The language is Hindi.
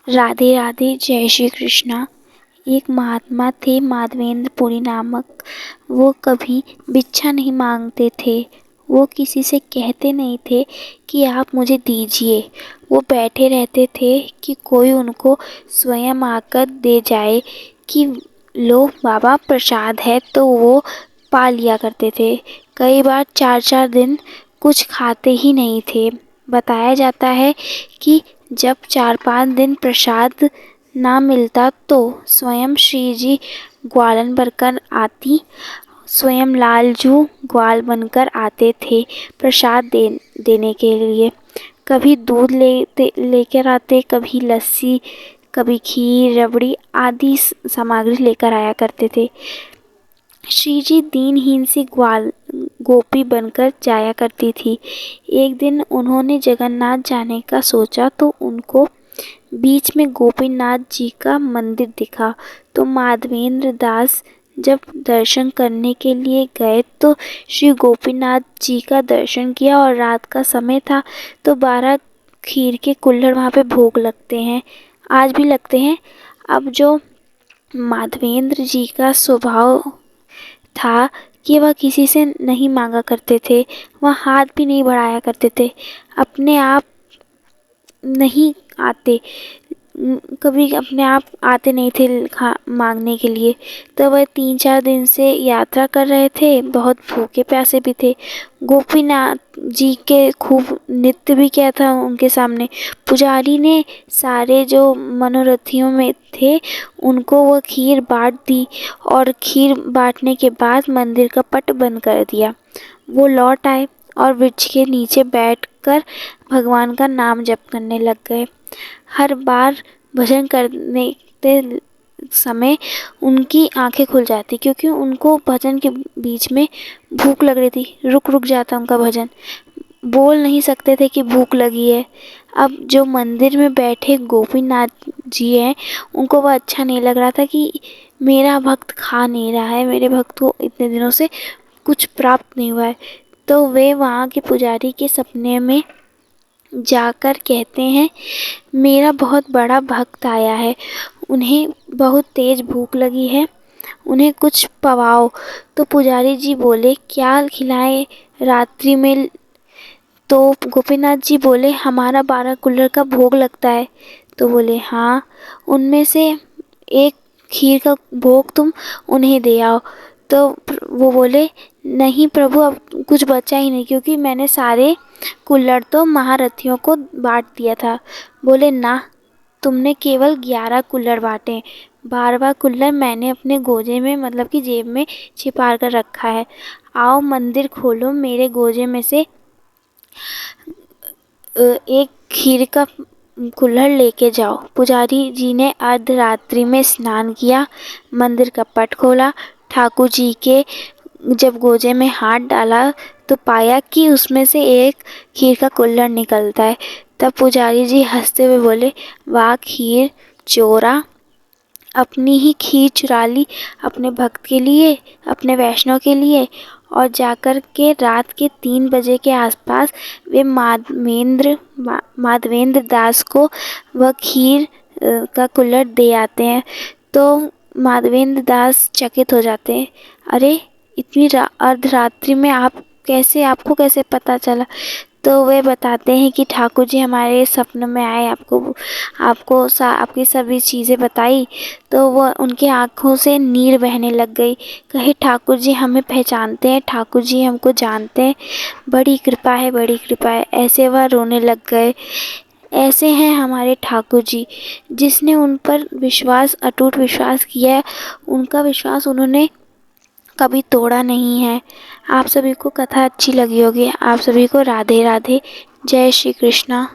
राधे राधे, जय श्री कृष्णा। एक महात्मा थे माधवेंद्र पुरी नामक। वो कभी भिक्षा नहीं मांगते थे। वो किसी से कहते नहीं थे कि आप मुझे दीजिए। वो बैठे रहते थे कि कोई उनको स्वयं आकर दे जाए कि लो बाबा प्रसाद है, तो वो पा लिया करते थे। कई बार 4-4 दिन कुछ खाते ही नहीं थे। बताया जाता है कि जब 4-5 दिन प्रसाद ना मिलता तो स्वयं श्री जी ग्वालन बनकर आती। स्वयं लालजू ग्वाल बनकर आते थे प्रसाद देने के लिए। कभी दूध लेकर आते, कभी लस्सी, कभी खीर, रबड़ी आदि सामग्री लेकर आया करते थे। श्री जी दीनहीन सी ग्वाल गोपी बनकर जाया करती थी। एक दिन उन्होंने जगन्नाथ जाने का सोचा तो उनको बीच में गोपीनाथ जी का मंदिर दिखा। तो माधवेंद्र दास जब दर्शन करने के लिए गए तो श्री गोपीनाथ जी का दर्शन किया और रात का समय था तो 12 खीर के कुल्हड़ वहाँ पे भोग लगते हैं, आज भी लगते हैं। अब जो माधवेंद्र जी का स्वभाव था कि वह किसी से नहीं मांगा करते थे, वह हाथ भी नहीं बढ़ाया करते थे, अपने आप नहीं आते, कभी अपने आप आते नहीं थे मांगने के लिए। तो वह 3-4 दिन से यात्रा कर रहे थे, बहुत भूखे प्यासे भी थे। गोपीनाथ जी के खूब नृत्य भी किया था उनके सामने। पुजारी ने सारे जो मनोरथियों में थे उनको वह खीर बांट दी और खीर बांटने के बाद मंदिर का पट बंद कर दिया। वो लौट आए और वृक्ष के नीचे बैठकर भगवान का नाम जप करने लग गए। हर बार भजन करने के समय उनकी आंखें खुल जाती क्योंकि उनको भजन के बीच में भूख लग रही थी। रुक रुक जाता उनका भजन, बोल नहीं सकते थे कि भूख लगी है। अब जो मंदिर में बैठे गोपीनाथ जी हैं उनको वह अच्छा नहीं लग रहा था कि मेरा भक्त खा नहीं रहा है, मेरे भक्त को इतने दिनों से कुछ प्राप्त नहीं हुआ है। तो वे वहाँ के पुजारी के सपने में जाकर कहते हैं, मेरा बहुत बड़ा भक्त आया है, उन्हें बहुत तेज भूख लगी है, उन्हें कुछ पवाओ। तो पुजारी जी बोले, क्या खिलाएं रात्रि में? तो गोपीनाथ जी बोले, हमारा 12 कुल्हड़ का भोग लगता है। तो बोले, हाँ, उनमें से एक खीर का भोग तुम उन्हें दे आओ। तो वो बोले, नहीं प्रभु, अब कुछ बचा ही नहीं क्योंकि मैंने सारे कुल्हड़ तो महारथियों को बांट दिया था। बोले, ना, तुमने केवल 11 कुल्हड़ बांटे, 12वां कुल्हड़ मैंने अपने गोजे में मतलब कि जेब में छिपा कर रखा है। आओ मंदिर खोलो, मेरे गोजे में से एक खीर का कुल्हड़ लेके जाओ। पुजारी जी ने अर्धरात्रि में स्नान किया, मंदिर का पट खोला, ठाकुर जी के जब गोजे में हाथ डाला तो पाया कि उसमें से एक खीर का कुल्हड़ निकलता है। तब पुजारी जी हंसते हुए बोले, वाह खीर चोरा, अपनी ही खीर चुरा ली अपने भक्त के लिए, अपने वैष्णव के लिए। और जाकर के रात के 3 बजे के आसपास वे माधवेंद्र दास को वह खीर का कुल्हड़ दे आते हैं। तो माधवेंद्र दास चकित हो जाते हैं, अरे इतनी अर्धरात्रि में आपको कैसे पता चला? तो वे बताते हैं कि ठाकुर जी हमारे सपनों में आए, आपकी सभी चीज़ें बताई। तो वह उनकी आँखों से नीर बहने लग गई। कहे, ठाकुर जी हमें पहचानते हैं, ठाकुर जी हमको जानते हैं, बड़ी कृपा है, बड़ी कृपा है। ऐसे वह रोने लग गए। ऐसे हैं हमारे ठाकुर जी, जिसने उन पर विश्वास, अटूट विश्वास किया है, उनका विश्वास उन्होंने कभी तोड़ा नहीं है। आप सभी को कथा अच्छी लगी होगी। आप सभी को राधे राधे, जय श्री कृष्णा।